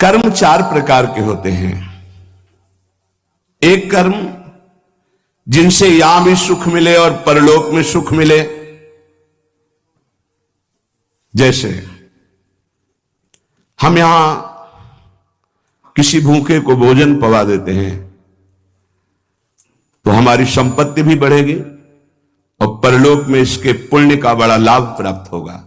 कर्म चार प्रकार के होते हैं। एक कर्म जिनसे यहां भी सुख मिले और परलोक में सुख मिले, जैसे हम यहां किसी भूखे को भोजन पवा देते हैं तो हमारी संपत्ति भी बढ़ेगी और परलोक में इसके पुण्य का बड़ा लाभ प्राप्त होगा।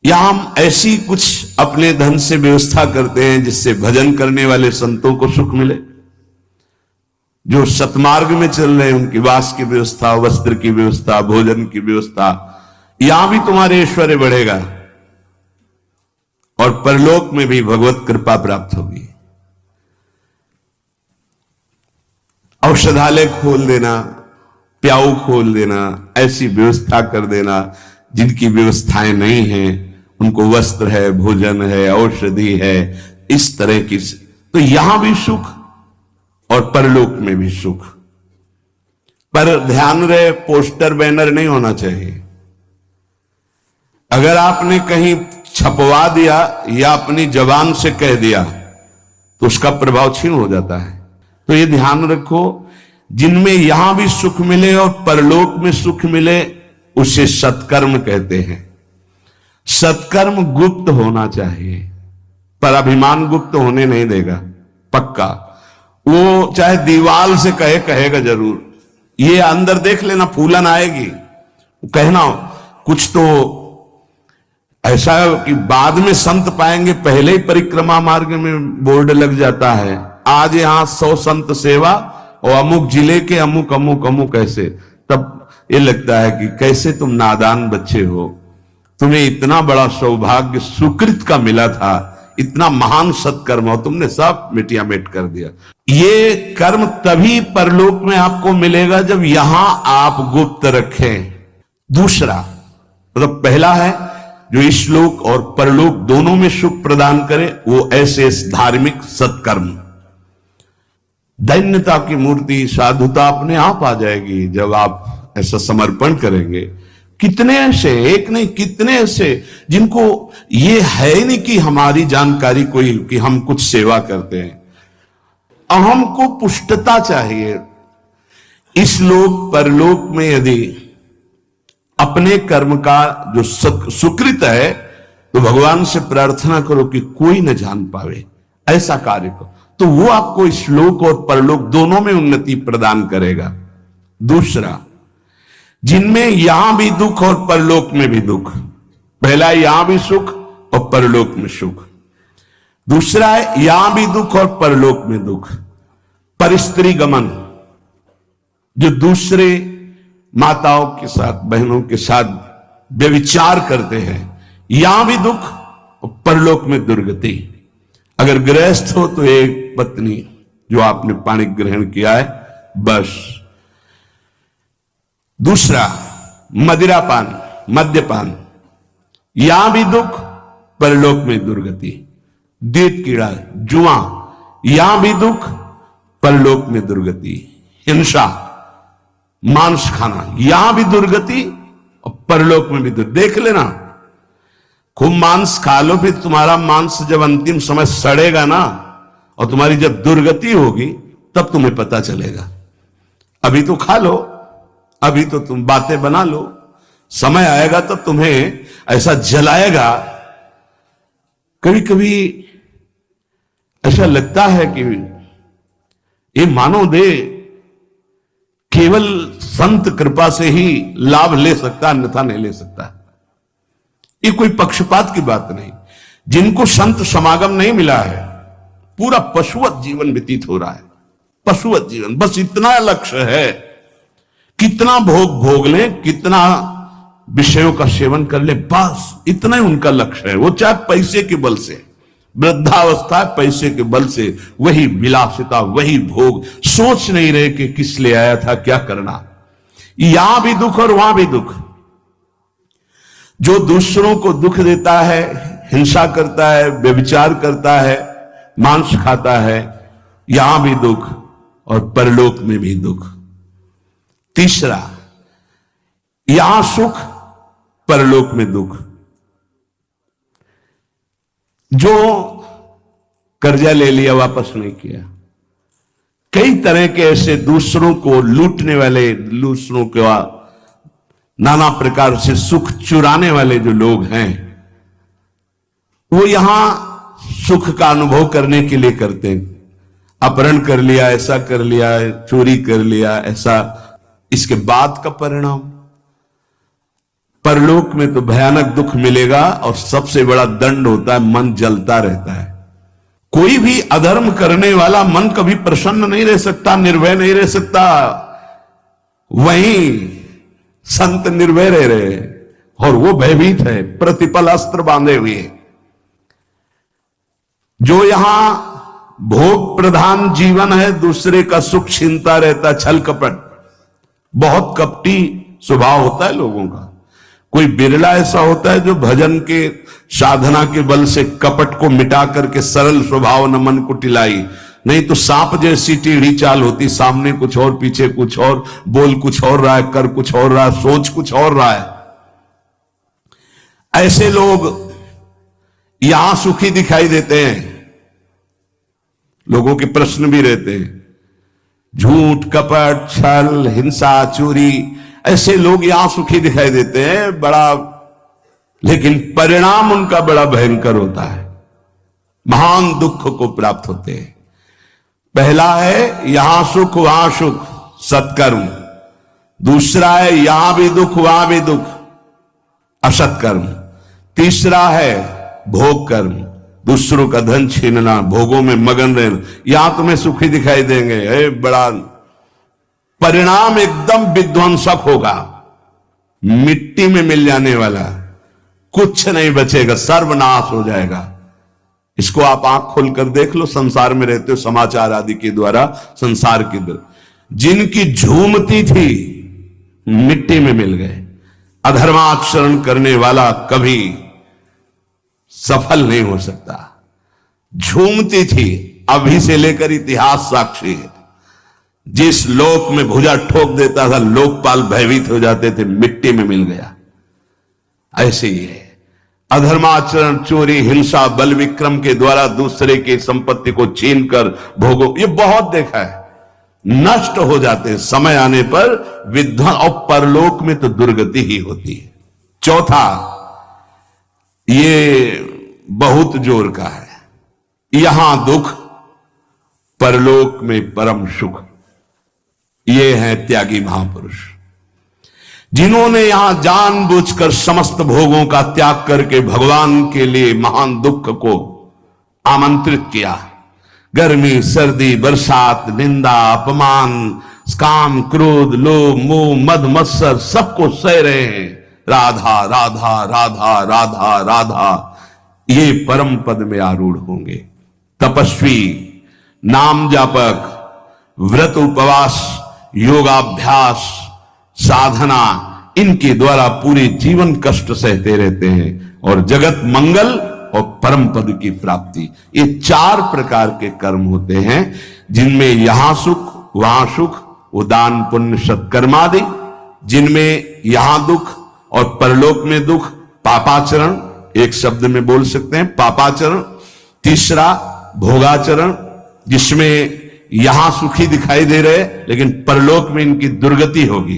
यहां हम ऐसी कुछ अपने धन से व्यवस्था करते हैं जिससे भजन करने वाले संतों को सुख मिले, जो सतमार्ग में चल रहे हैं उनकी वास की व्यवस्था, वस्त्र की व्यवस्था, भोजन की व्यवस्था, यहां भी तुम्हारे ऐश्वर्य बढ़ेगा और परलोक में भी भगवत कृपा प्राप्त होगी। औषधालय खोल देना, प्याऊ खोल देना, ऐसी व्यवस्था कर देना जिनकी व्यवस्थाएं नहीं हैं, उनको वस्त्र है, भोजन है, औषधि है, इस तरह की, तो यहां भी सुख और परलोक में भी सुख। पर ध्यान रहे, पोस्टर बैनर नहीं होना चाहिए। अगर आपने कहीं छपवा दिया या अपनी जबान से कह दिया तो उसका प्रभाव क्षीण हो जाता है। तो ये ध्यान रखो, जिनमें यहां भी सुख मिले और परलोक में सुख मिले उसे सत्कर्म कहते हैं। सत्कर्म गुप्त होना चाहिए, पर अभिमान गुप्त होने नहीं देगा, पक्का। वो चाहे दीवाल से कहेगा जरूर, ये अंदर देख लेना फूलन आएगी, कहना कुछ तो ऐसा कि बाद में संत पाएंगे, पहले ही परिक्रमा मार्ग में बोर्ड लग जाता है, आज यहां 100 संत सेवा और अमुक जिले के अमुक अमुक अमुक ऐसे, तब ये लगता है कि कैसे तुम नादान बच्चे हो, तुम्हें इतना बड़ा सौभाग्य सुकृत का मिला था, इतना महान सत्कर्म हो, तुमने सब मिटिया मेट कर दिया। ये कर्म तभी परलोक में आपको मिलेगा जब यहां आप गुप्त रखें। दूसरा मतलब पहला है जो इस लोक और परलोक दोनों में सुख प्रदान करे, वो ऐसे धार्मिक सत्कर्म। दैन्यता की मूर्ति, साधुता अपने आप आ जाएगी जब आप ऐसा समर्पण करेंगे। कितने ऐसे, एक नहीं कितने ऐसे जिनको ये है नहीं कि हमारी जानकारी कोई, कि हम कुछ सेवा करते हैं। अहम को पुष्टता चाहिए। इस लोक परलोक में यदि अपने कर्म का जो सुकृत है तो भगवान से प्रार्थना करो कि कोई न जान पावे, ऐसा कार्य करो, तो वो आपको इस लोक और परलोक दोनों में उन्नति प्रदान करेगा। दूसरा, जिनमें यहां भी दुख और परलोक में भी दुख, पहला यहां भी सुख और परलोक में सुख। दूसरा है यहां भी दुख और परलोक में दुख। परिस्त्री गमन, जो दूसरे माताओं के साथ, बहनों के साथ व्यभिचार करते हैं, यहां भी दुख और परलोक में दुर्गति। अगर गृहस्थ हो तो एक पत्नी जो आपने पानी ग्रहण किया है, बस। दूसरा मदिरापान, मद्यपान, यहां भी दुख, परलोक में दुर्गति। देत कीड़ा, जुआ, यहां भी दुख, परलोक में दुर्गति। हिंसा, मांस खाना, यहां भी दुर्गति और परलोक में भी दुर्गति। देख लेना, खूब मांस खा लो, फिर तुम्हारा मांस जब अंतिम समय सड़ेगा ना और तुम्हारी जब दुर्गति होगी तब तुम्हें पता चलेगा। अभी तो खा लो, अभी तो तुम बातें बना लो, समय आएगा तो तुम्हें ऐसा जलाएगा। कभी कभी ऐसा लगता है कि ये मानव देह केवल संत कृपा से ही लाभ ले सकता, अन्यथा नहीं ले सकता। ये कोई पक्षपात की बात नहीं। जिनको संत समागम नहीं मिला है, पूरा पशुवत जीवन व्यतीत हो रहा है, पशुवत जीवन। बस इतना लक्ष्य है, कितना भोग भोग ले, कितना विषयों का सेवन कर ले, बस इतना ही उनका लक्ष्य है। वो चाहे पैसे के बल से, वृद्धावस्था पैसे के बल से, वही विलासिता, वही भोग, सोच नहीं रहे कि किस लिए आया था, क्या करना। यहां भी दुख और वहां भी दुख। जो दूसरों को दुख देता है, हिंसा करता है, व्यभिचार करता है, मांस खाता है, यहां भी दुख और परलोक में भी दुख। तीसरा, यहां सुख, परलोक में दुख। जो कर्जा ले लिया, वापस नहीं किया। कई तरह के ऐसे दूसरों को लूटने वाले, दूसरों के नाना प्रकार से सुख चुराने वाले जो लोग हैं, वो यहां सुख का अनुभव करने के लिए करते हैं। अपहरण कर लिया, ऐसा कर लिया, चोरी कर लिया, ऐसा। इसके बाद का परिणाम परलोक में तो भयानक दुख मिलेगा, और सबसे बड़ा दंड होता है, मन जलता रहता है। कोई भी अधर्म करने वाला मन कभी प्रसन्न नहीं रह सकता, निर्भय नहीं रह सकता। वहीं संत निर्भय रह रहे, और वो भयभीत है, प्रतिपल अस्त्र बांधे हुए। जो यहां भोग प्रधान जीवन है, दूसरे का सुख छीनता रहता, छल कपट, बहुत कपटी स्वभाव होता है लोगों का। कोई बिरला ऐसा होता है जो भजन के साधना के बल से कपट को मिटा करके सरल स्वभाव न मन को टिलाई। नहीं तो सांप जैसी टेढ़ी चाल होती, सामने कुछ और, पीछे कुछ और, बोल कुछ और रहा है, कर कुछ और रहा है, सोच कुछ और रहा है। ऐसे लोग यहां सुखी दिखाई देते हैं। लोगों के प्रश्न भी रहते हैं, झूठ, कपट, छल, हिंसा, चोरी, ऐसे लोग यहां सुखी दिखाई देते हैं बड़ा, लेकिन परिणाम उनका बड़ा भयंकर होता है। महान दुख को प्राप्त होते हैं। पहला है यहां सुख वहां सुख, सत्कर्म। दूसरा है यहां भी दुख वहां भी दुख, असत्कर्म। तीसरा है भोग कर्म, दूसरों का धन छीनना, भोगों में मगन रहना। यहां तुम्हें सुखी दिखाई देंगे, बड़ा परिणाम एकदम विध्वंसक होगा, मिट्टी में मिल जाने वाला, कुछ नहीं बचेगा, सर्वनाश हो जाएगा। इसको आप आंख खोलकर देख लो, संसार में रहते हो, समाचार आदि के द्वारा संसार के द्वारा, जिनकी झूमती थी मिट्टी में मिल गए। अधर्माचरण करने वाला कभी सफल नहीं हो सकता। झूमती थी, अभी से लेकर इतिहास साक्षी है। जिस लोक में भुजा ठोक देता था, लोकपाल भयभीत हो जाते थे, मिट्टी में मिल गया। ऐसे ही है अधर्माचरण, चोरी, हिंसा, बल विक्रम के द्वारा दूसरे की संपत्ति को छीनकर भोगो, ये बहुत देखा है, नष्ट हो जाते हैं। समय आने पर विध्वंस, और परलोक में तो दुर्गति ही होती है। चौथा, ये बहुत जोर का है, यहां दुख, परलोक में परम सुख। ये है त्यागी महापुरुष, जिन्होंने यहां जानबूझकर समस्त भोगों का त्याग करके भगवान के लिए महान दुख को आमंत्रित किया। गर्मी, सर्दी, बरसात, निंदा, अपमान, काम, क्रोध, लोभ, मोह, मद, मत्सर, सबको सह रहे हैं। राधा राधा राधा राधा राधा, ये परम पद में आरूढ़ होंगे। तपस्वी, नाम जापक, व्रत उपवास, योगाभ्यास, साधना, इनके द्वारा पूरे जीवन कष्ट सहते रहते हैं, और जगत मंगल और परम पद की प्राप्ति। ये 4 प्रकार के कर्म होते हैं, जिनमें यहां सुख वहां सुख, उदान, पुण्य, सत्कर्मादि। जिनमें यहां दुख और परलोक में दुख, पापाचरण, एक शब्द में बोल सकते हैं पापाचरण। तीसरा भोगाचरण, जिसमें यहां सुखी दिखाई दे रहे लेकिन परलोक में इनकी दुर्गति होगी।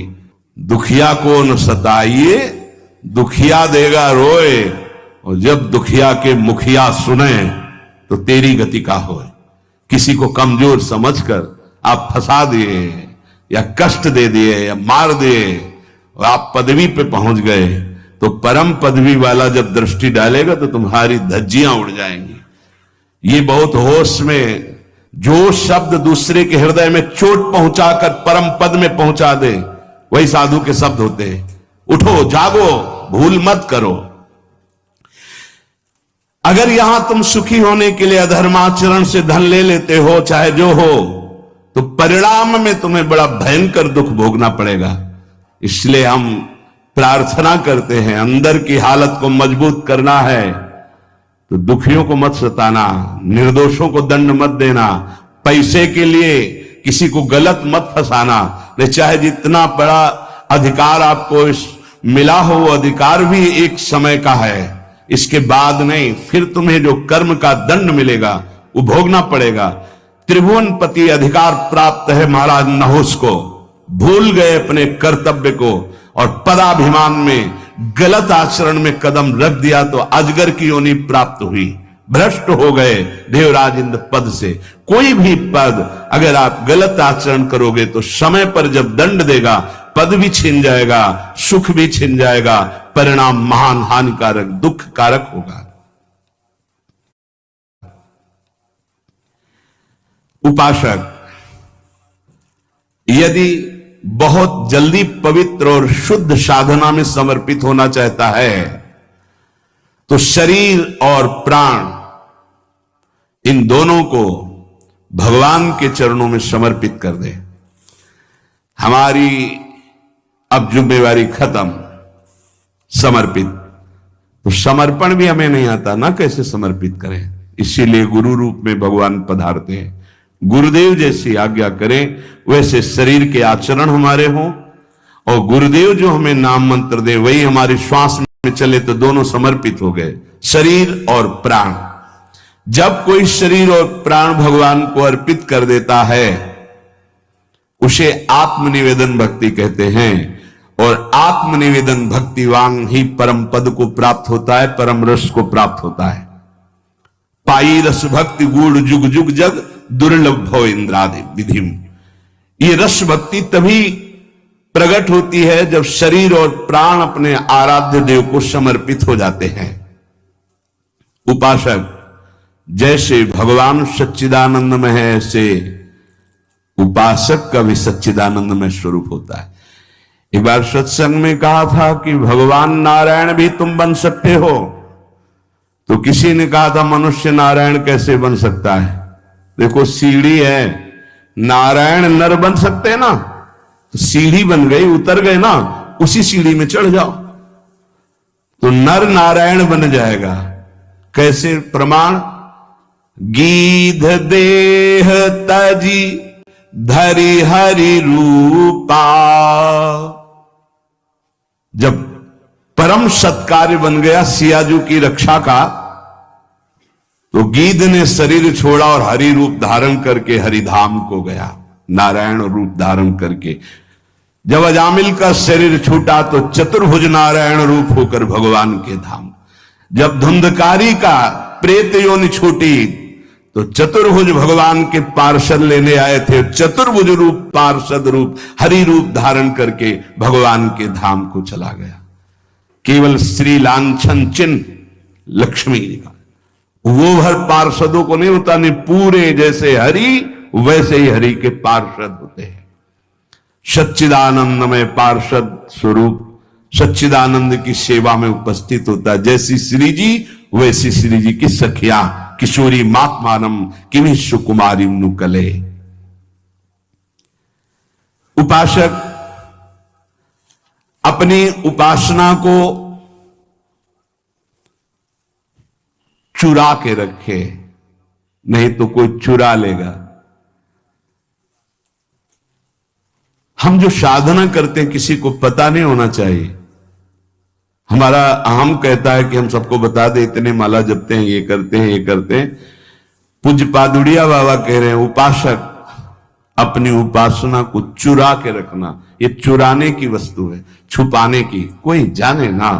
दुखिया को न सताइए, दुखिया देगा रोए, और जब दुखिया के मुखिया सुने तो तेरी गति का होए। किसी को कमजोर समझकर आप फंसा दिए या कष्ट दे दिए या मार दिए और आप पदवी पे पहुंच गए, तो परम पदवी वाला जब दृष्टि डालेगा तो तुम्हारी धज्जियां उड़ जाएंगी। ये बहुत होश में, जो शब्द दूसरे के हृदय में चोट पहुंचाकर परम पद में पहुंचा दे, वही साधु के शब्द होते हैं। उठो, जागो, भूल मत करो। अगर यहां तुम सुखी होने के लिए अधर्माचरण से धन ले लेते हो, चाहे जो हो, तो परिणाम में तुम्हें बड़ा भयंकर दुख भोगना पड़ेगा। इसलिए हम प्रार्थना करते हैं, अंदर की हालत को मजबूत करना है तो दुखियों को मत सताना, निर्दोषों को दंड मत देना, पैसे के लिए किसी को गलत मत फंसाना। नहीं, चाहे जितना बड़ा अधिकार आपको मिला हो, वो अधिकार भी एक समय का है, इसके बाद नहीं। फिर तुम्हें जो कर्म का दंड मिलेगा वो भोगना पड़ेगा। त्रिभुवनपति अधिकार प्राप्त है महाराज नहुस को, भूल गए अपने कर्तव्य को और पदाभिमान में गलत आचरण में कदम रख दिया तो अजगर की योनि प्राप्त हुई, भ्रष्ट हो गए देवराज इंद्र पद से। कोई भी पद अगर आप गलत आचरण करोगे तो समय पर जब दंड देगा, पद भी छिन जाएगा, सुख भी छिन जाएगा, परिणाम महान हानिकारक दुख कारक होगा। उपासक यदि बहुत जल्दी पवित्र और शुद्ध साधना में समर्पित होना चाहता है तो शरीर और प्राण इन दोनों को भगवान के चरणों में समर्पित कर दे। हमारी अब जिम्मेवारी खत्म, समर्पित। तो समर्पण भी हमें नहीं आता ना, कैसे समर्पित करें। इसीलिए गुरु रूप में भगवान पधारते हैं। गुरुदेव जैसी आज्ञा करें वैसे शरीर के आचरण हमारे हों और गुरुदेव जो हमें नाम मंत्र दे वही हमारे श्वास में चले, तो दोनों समर्पित हो गए, शरीर और प्राण। जब कोई शरीर और प्राण भगवान को अर्पित कर देता है उसे आत्मनिवेदन भक्ति कहते हैं और आत्मनिवेदन भक्तिवान ही परम पद को प्राप्त होता है, परम रस को प्राप्त होता है। पाई रस भक्ति गूढ़ जुग जुग जग दुर्लभ भव इंद्रादि विधिम। ये रस भक्ति तभी प्रकट होती है जब शरीर और प्राण अपने आराध्य देव को समर्पित हो जाते हैं। उपासक जैसे भगवान सच्चिदानंदमय है ऐसे उपासक का भी सच्चिदानंदमय स्वरूप होता है। एक बार सत्संग में कहा था कि भगवान नारायण भी तुम बन सकते हो, तो किसी ने कहा था मनुष्य नारायण कैसे बन सकता है। देखो सीढ़ी है, नारायण नर बन सकते हैं ना, तो सीढ़ी बन गई, उतर गए ना, उसी सीढ़ी में चढ़ जाओ तो नर नारायण बन जाएगा। कैसे प्रमाण? गीध देह तजी धरि हरि रूपा। जब परम सत्कार्य बन गया सियाजू की रक्षा का, तो गीध ने शरीर छोड़ा और हरि रूप धारण करके हरिधाम को गया, नारायण रूप धारण करके। जब अजामिल का शरीर छूटा तो चतुर्भुज नारायण रूप होकर भगवान के धाम। जब धुंधकारी का प्रेत योनि छूटी तो चतुर्भुज भगवान के पार्षद लेने आए थे, चतुर्भुज रूप पार्षद रूप हरि रूप धारण करके भगवान के धाम को चला गया। केवल श्री लांछन चिन्ह लक्ष्मी का वो भर पार्षदों को नहीं होता, नहीं पूरे जैसे हरि वैसे ही हरि के पार्षद होते हैं। सच्चिदानंदमय पार्षद स्वरूप सच्चिदानंद की सेवा में उपस्थित होता है। जैसी श्री जी वैसी श्री जी की सखिया किशोरी मात्मानम किमि सुकुमारी नुकले। उपासक अपनी उपासना को चुरा के रखे, नहीं तो कोई चुरा लेगा। हम जो साधना करते हैं किसी को पता नहीं होना चाहिए। हमारा अहम कहता है कि हम सबको बता दे, इतने माला जपते हैं, ये करते हैं, ये करते हैं। पूज्य पादुड़िया बाबा कह रहे हैं उपासक अपनी उपासना को चुरा के रखना। ये चुराने की वस्तु है, छुपाने की। कोई जाने ना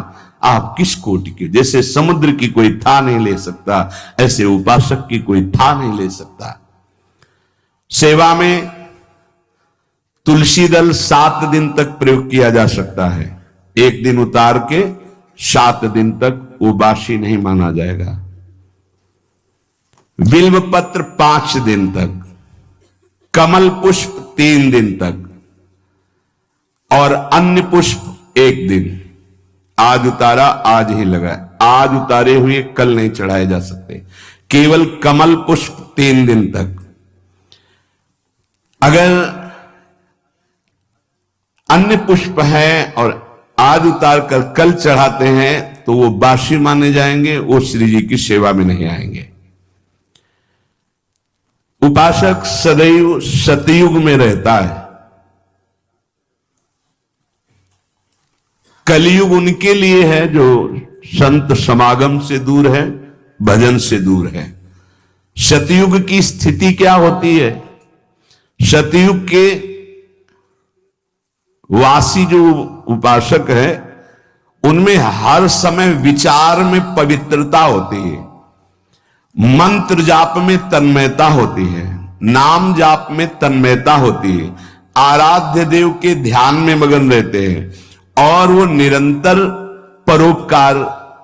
आप किस कोटि के। जैसे समुद्र की कोई था नहीं ले सकता, ऐसे उपासक की कोई था नहीं ले सकता। सेवा में तुलसी दल 7 दिन तक प्रयोग किया जा सकता है। एक दिन उतार के 7 दिन तक वो बासी नहीं माना जाएगा। बिल्व पत्र 5 दिन तक, कमल पुष्प 3 दिन तक और अन्य पुष्प 1 दिन। आज उतारा आज ही लगा, आज उतारे हुए कल नहीं चढ़ाए जा सकते। केवल कमल पुष्प 3 दिन तक। अगर अन्य पुष्प है और आज उतार कर कल चढ़ाते हैं तो वो बासी माने जाएंगे, वो श्री जी की सेवा में नहीं आएंगे। उपासक सदैव सतयुग में रहता है। कलयुग उनके लिए है जो संत समागम से दूर है, भजन से दूर है। शतयुग की स्थिति क्या होती है? शतयुग के वासी जो उपासक है उनमें हर समय विचार में पवित्रता होती है, मंत्र जाप में तन्मयता होती है, नाम जाप में तन्मयता होती है, आराध्य देव के ध्यान में मगन रहते हैं और वो निरंतर परोपकार,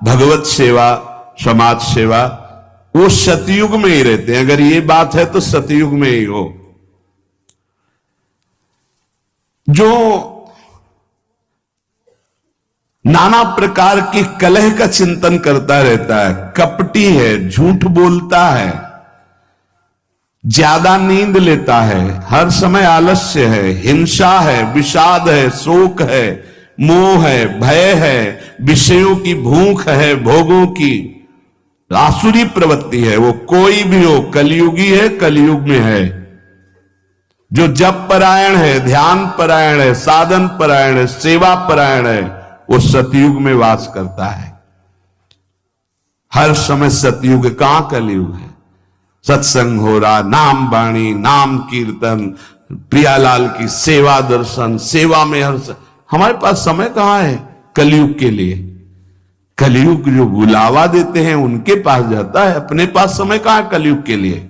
भगवत सेवा, समाज सेवा, वो सतयुग में ही रहते हैं। अगर ये बात है तो सतयुग में ही हो। जो नाना प्रकार के कलह का चिंतन करता रहता है, कपटी है, झूठ बोलता है, ज्यादा नींद लेता है, हर समय आलस्य है, हिंसा है, विषाद है, शोक है, मोह है, भय है, विषयों की भूख है, भोगों की आसुरी प्रवृत्ति है, वो कोई भी हो, कलयुगी है, कलयुग में है। जो जप परायण है, ध्यान परायण है, साधन परायण है, सेवा परायण है, वो सतयुग में वास करता है। हर समय सतयुग, कहां कलयुग है? सत्संग हो रहा, नाम वाणी, नाम कीर्तन, प्रियालाल की सेवा दर्शन, सेवा में हमारे पास समय कहां है कलयुग के लिए? कलयुग जो बुलावा देते हैं उनके पास जाता है, अपने पास समय कहां है कलयुग के लिए?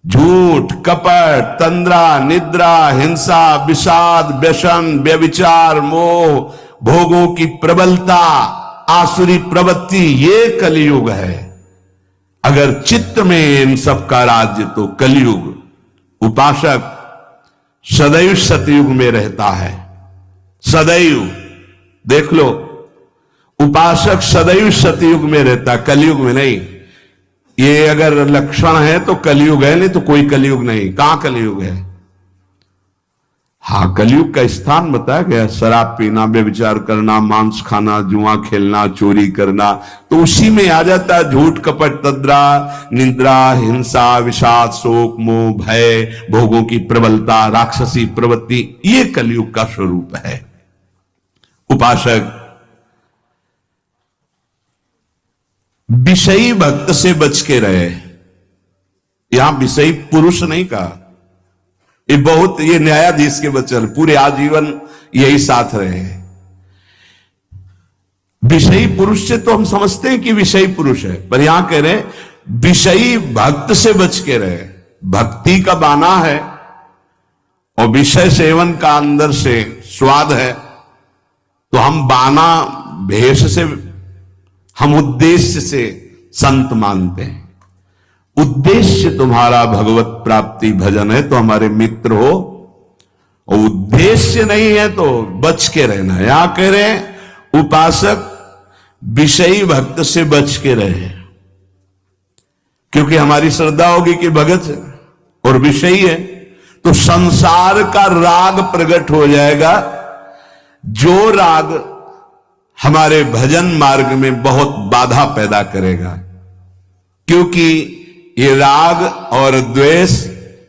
झूठ, कपट, तंद्रा, निद्रा, हिंसा, विषाद, व्यसन, व्यभिचार, मोह, भोगों की प्रबलता, आसुरी प्रवृत्ति, ये कलयुग है। अगर चित्त में इन सब का राज्य तो कलयुग। उपासक सदैव सतयुग में रहता है, सदैव। देख लो, उपासक सदैव सतयुग में रहता, कलयुग में नहीं। ये अगर लक्षण है तो कलयुग है, नहीं तो कोई कलयुग नहीं। कहां कलयुग है? हाँ, कलयुग का स्थान बताया गया, शराब पीना, व्यभिचार करना, मांस खाना, जुआ खेलना, चोरी करना, तो उसी में आ जाता है झूठ, कपट, तंद्रा, निद्रा, हिंसा, विषाद, शोक, मोह, भय, भोगों की प्रबलता, राक्षसी प्रवृत्ति, ये कलयुग का स्वरूप है। उपासक विषयी भक्त से बच के रहे। यहां विषयी पुरुष नहीं कहा, ये न्यायाधीश के बच्चन पूरे आजीवन यही साथ रहे हैं। विषयी पुरुष से तो हम समझते हैं कि विषयी पुरुष है, पर यहां कह रहे विषयी भक्त से बच के रहे। भक्ति का बाना है और विषय सेवन का अंदर से स्वाद है, तो हम बाना भेष से, हम उद्देश्य से संत मानते हैं। उद्देश्य तुम्हारा भगवत प्राप्ति भजन है तो हमारे मित्र हो, और उद्देश्य नहीं है तो बच के रहना। यहां कह रहे हैं उपासक विषयी भक्त से बच के रहे, क्योंकि हमारी श्रद्धा होगी कि भगत है और विषयी है तो संसार का राग प्रकट हो जाएगा, जो राग हमारे भजन मार्ग में बहुत बाधा पैदा करेगा। क्योंकि ये राग और द्वेष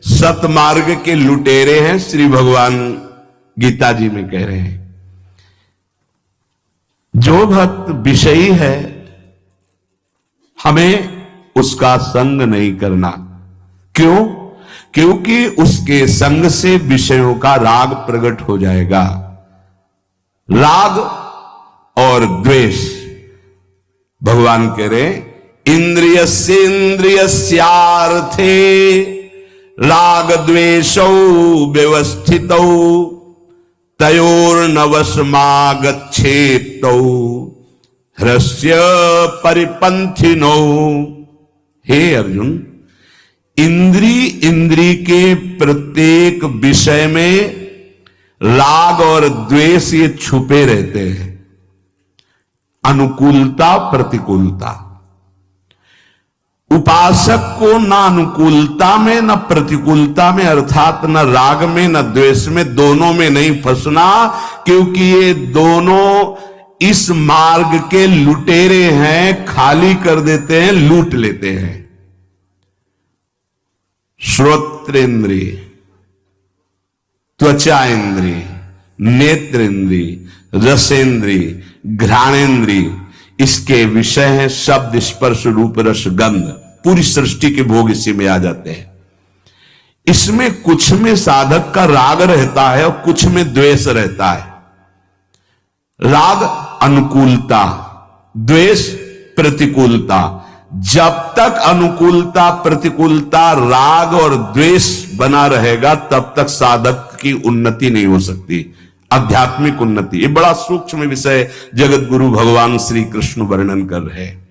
सतमार्ग के लुटेरे हैं, श्री भगवान गीता जी में कह रहे हैं। जो भक्त विषयी है हमें उसका संग नहीं करना। क्यों? क्योंकि उसके संग से विषयों का राग प्रकट हो जाएगा। राग और द्वेष, भगवान कह रहे इंद्रियस्यार्थे राग द्वेषौ व्यवस्थितौ तयोर्नवशमागच्छेतौ ह्रस्य परिपंथिनौ। हे अर्जुन, इंद्री के प्रत्येक विषय में राग और द्वेष ये छुपे रहते हैं। अनुकूलता, प्रतिकूलता। उपासक को ना अनुकूलता में न प्रतिकूलता में, अर्थात न राग में न द्वेष में, दोनों में नहीं फंसना, क्योंकि ये दोनों इस मार्ग के लुटेरे हैं, खाली कर देते हैं, लूट लेते हैं। श्रोत्रेंद्रिय, त्वचा इंद्रिय, नेत्र इंद्रिय, रसेंद्रिय, घ्राणेन्द्रिय, इसके विषय हैं शब्द, स्पर्श, रूप, रस, गंध। पूरी सृष्टि के भोग इसी में आ जाते हैं। इसमें कुछ में साधक का राग रहता है और कुछ में द्वेष रहता है। राग अनुकूलता, द्वेष प्रतिकूलता। जब तक अनुकूलता प्रतिकूलता राग और द्वेष बना रहेगा तब तक साधक की उन्नति नहीं हो सकती, आध्यात्मिक उन्नति। ये बड़ा सूक्ष्म विषय जगत गुरु भगवान श्री कृष्ण वर्णन कर रहे हैं।